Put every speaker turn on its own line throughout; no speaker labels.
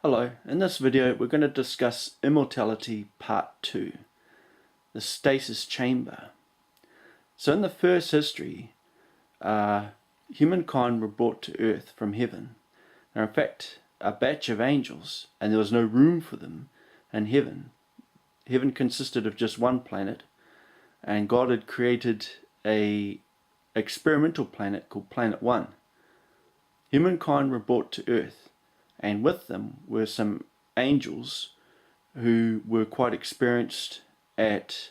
Hello, in this video we're going to discuss Immortality Part 2, the Stasis Chamber. So in the first history, humankind were brought to earth from heaven. They're in fact a batch of angels, and there was no room for them in heaven. Heaven consisted of just one planet, and God had created a experimental planet called Planet 1. Humankind were brought to earth, and with them were some angels who were quite experienced at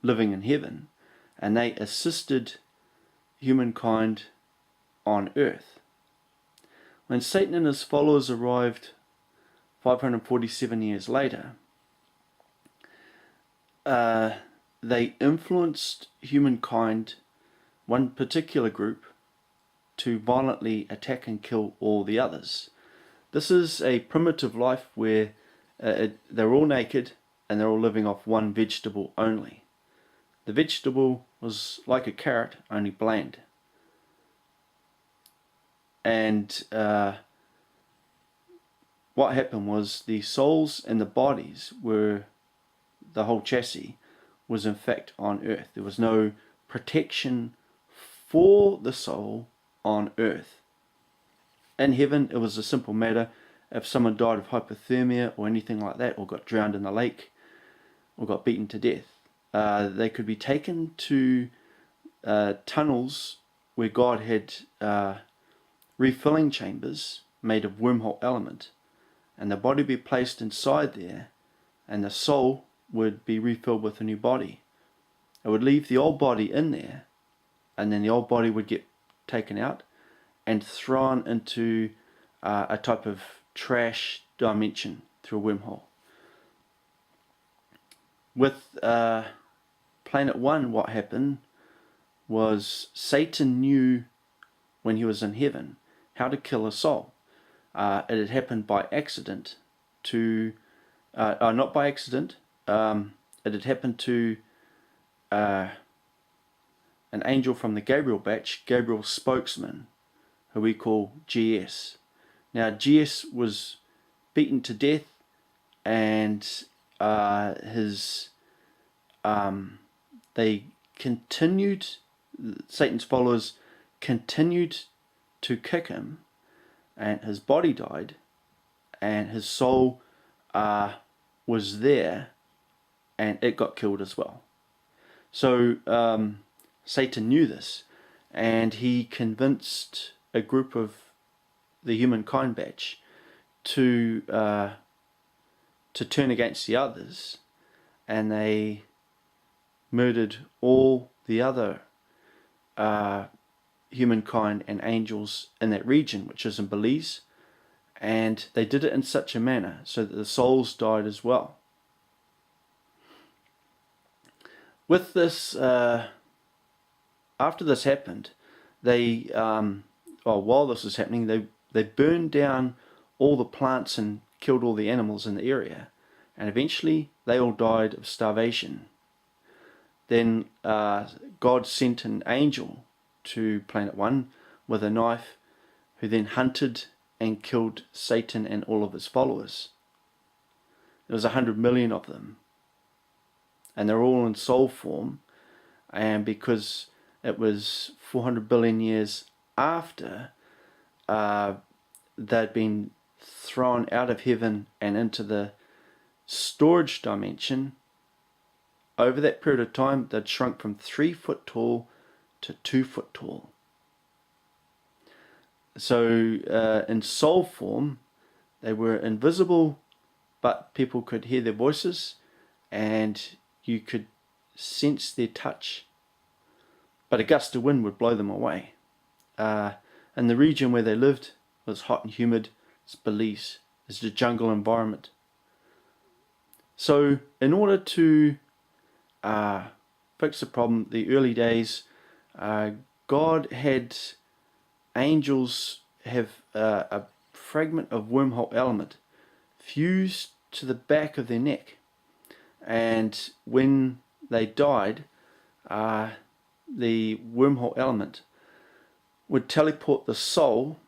living in heaven, and they assisted humankind on earth. When Satan and his followers arrived 547 years later, they influenced humankind, one particular group, to violently attack and kill all the others. This is a primitive life where they're all naked and they're all living off one vegetable only. The vegetable was like a carrot, only bland. And what happened was the souls and the bodies were, the whole chassis was in fact on earth. There was no protection for the soul on earth. In heaven it was a simple matter. If someone died of hypothermia or anything like that, or got drowned in the lake, or got beaten to death, they could be taken to tunnels where God had refilling chambers made of wormhole element, and the body would be placed inside there, and the soul would be refilled with a new body. It would leave the old body in there, and then the old body would get taken out and thrown into a type of trash dimension through a wormhole. With Planet 1, what happened was Satan knew when he was in heaven how to kill a soul. It had happened by accident to, not by accident, it had happened to an angel from the Gabriel batch, Gabriel's spokesman, who we call GS. Now GS was beaten to death, and they continued, Satan's followers continued to kick him, and his body died, and his soul was there, and it got killed as well. So Satan knew this, and he convinced a group of the humankind batch to turn against the others, and they murdered all the other humankind and angels in that region, which is in Belize, and they did it in such a manner so that the souls died as well. With this, after this happened, they, while this was happening, they burned down all the plants and killed all the animals in the area, and eventually they all died of starvation. Then God sent an angel to Planet 1 with a knife, who then hunted and killed Satan and all of his followers. There was 100 million of them, and they're all in soul form, and because it was 400 billion years after they'd been thrown out of heaven and into the storage dimension, over that period of time they'd shrunk from 3 foot tall to 2 foot tall. So in soul form they were invisible, but people could hear their voices and you could sense their touch, but a gust of wind would blow them away. And the region where they lived was hot and humid. It's Belize. It's a jungle environment. So in order to fix the problem, the early days, God had angels have a fragment of wormhole element fused to the back of their neck, and when they died, the wormhole element would teleport the soul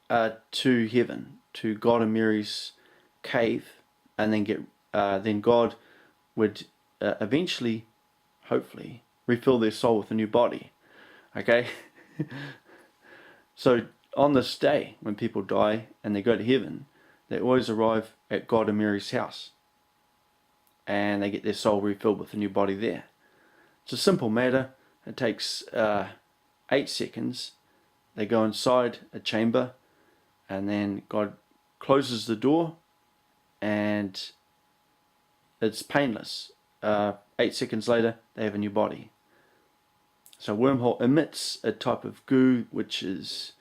to heaven, to God and Mary's cave, and then God would eventually, hopefully, refill their soul with a new body. Okay? So on this day, when people die and they go to heaven, they always arrive at God and Mary's house, and they get their soul refilled with a new body there. It's a simple matter. It takes 8 seconds. They go inside a chamber, and then God closes the door, and it's painless. 8 seconds later, they have a new body. So a wormhole emits a type of goo, which is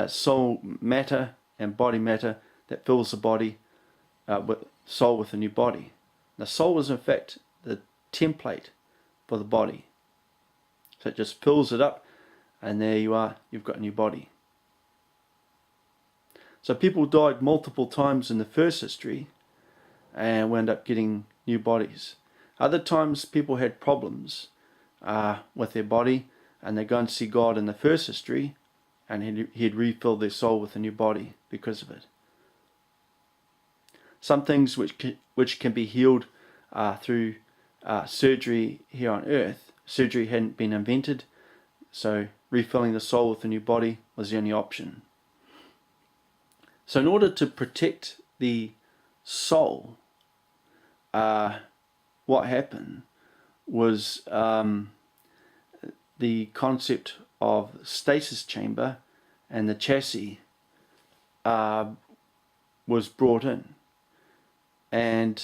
soul matter and body matter, that fills the body with soul with a new body. The soul is in fact the template for the body. So it just fills it up, and there you are, you've got a new body. So people died multiple times in the first history and wound up getting new bodies. Other times people had problems with their body, and they go and see God in the first history, and he'd refilled their soul with a new body because of it. Some things which can be healed through surgery here on earth, surgery hadn't been invented, so refilling the soul with a new body was the only option. So in order to protect the soul, what happened was the concept of stasis chamber and the chassis was brought in. And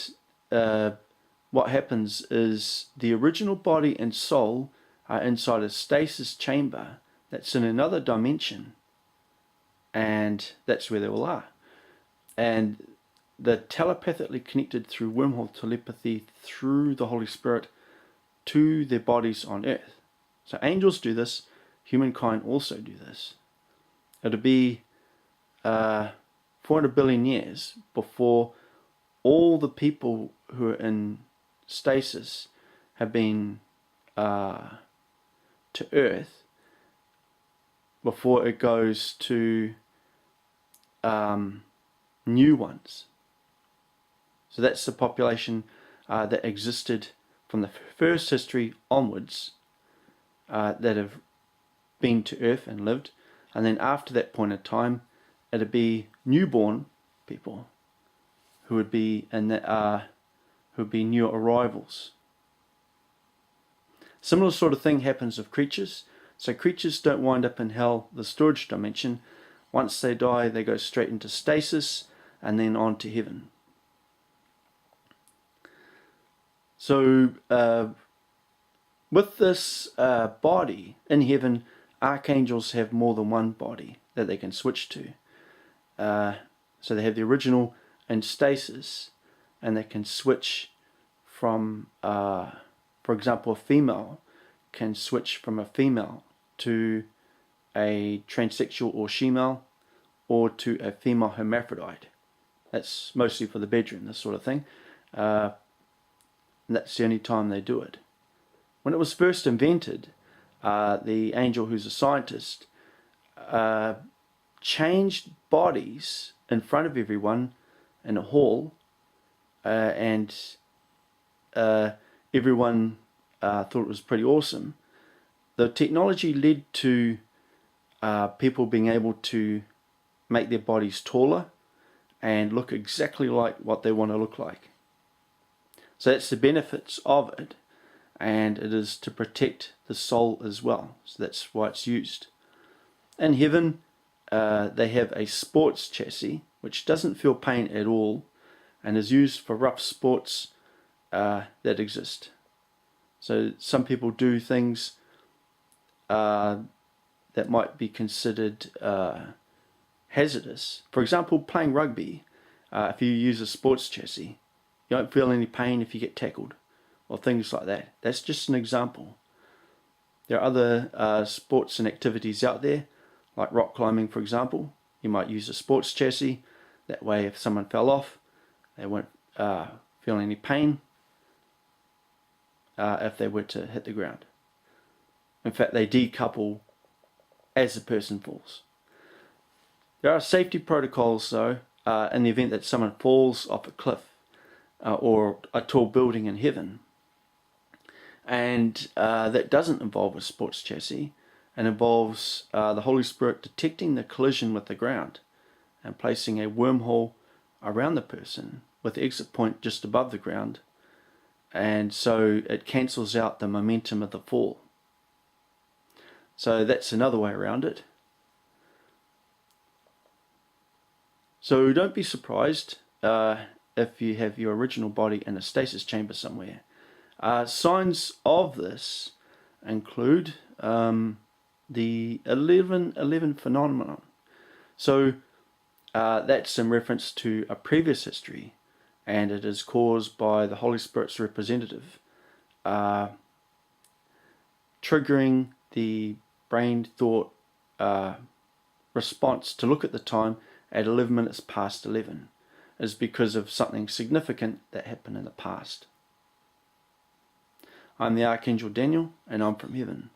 what happens is the original body and soul are inside a stasis chamber that's in another dimension, and that's where they all are. And they're telepathically connected through wormhole telepathy through the Holy Spirit to their bodies on earth. So angels do this, humankind also do this. It'll be 400 billion years before all the people who are in stasis have been to earth, before it goes to new ones. So that's the population that existed from the first history onwards, that have been to earth and lived, and then after that point in time, it'd be newborn people who would be new arrivals. Similar sort of thing happens with creatures. So creatures don't wind up in hell, the storage dimension. Once they die, they go straight into stasis and then on to heaven. So with this body in heaven, archangels have more than one body that they can switch to. So they have the original in stasis, and they can switch from, for example, a female can switch from a female to a transsexual or shemale, or to a female hermaphrodite. That's mostly for the bedroom, this sort of thing. And that's the only time they do it. When it was first invented, the angel, who's a scientist, changed bodies in front of everyone in a hall, and everyone thought it was pretty awesome. The technology led to people being able to make their bodies taller and look exactly like what they want to look like. So that's the benefits of it, and it is to protect the soul as well. So that's why it's used. In heaven, they have a sports chassis which doesn't feel pain at all, and is used for rough sports that exist. So some people do things that might be considered hazardous. For example, playing rugby, if you use a sports chassis, you don't feel any pain if you get tackled, or things like that. That's just an example. There are other sports and activities out there, like rock climbing, for example. You might use a sports chassis. That way, if someone fell off, they won't feel any pain if they were to hit the ground. In fact, they decouple as the person falls. There are safety protocols, though, in the event that someone falls off a cliff or a tall building in heaven. And that doesn't involve a sports chassis, and involves the Holy Spirit detecting the collision with the ground and placing a wormhole around the person with the exit point just above the ground, and so it cancels out the momentum of the fall. So that's another way around it. So don't be surprised if you have your original body in a stasis chamber somewhere. Signs of this include the 11-11 phenomenon. So that's in reference to a previous history, and it is caused by the Holy Spirit's representative triggering the brain thought response to look at the time at 11 minutes past 11 is because of something significant that happened in the past. I'm the Archangel Daniel, and I'm from heaven.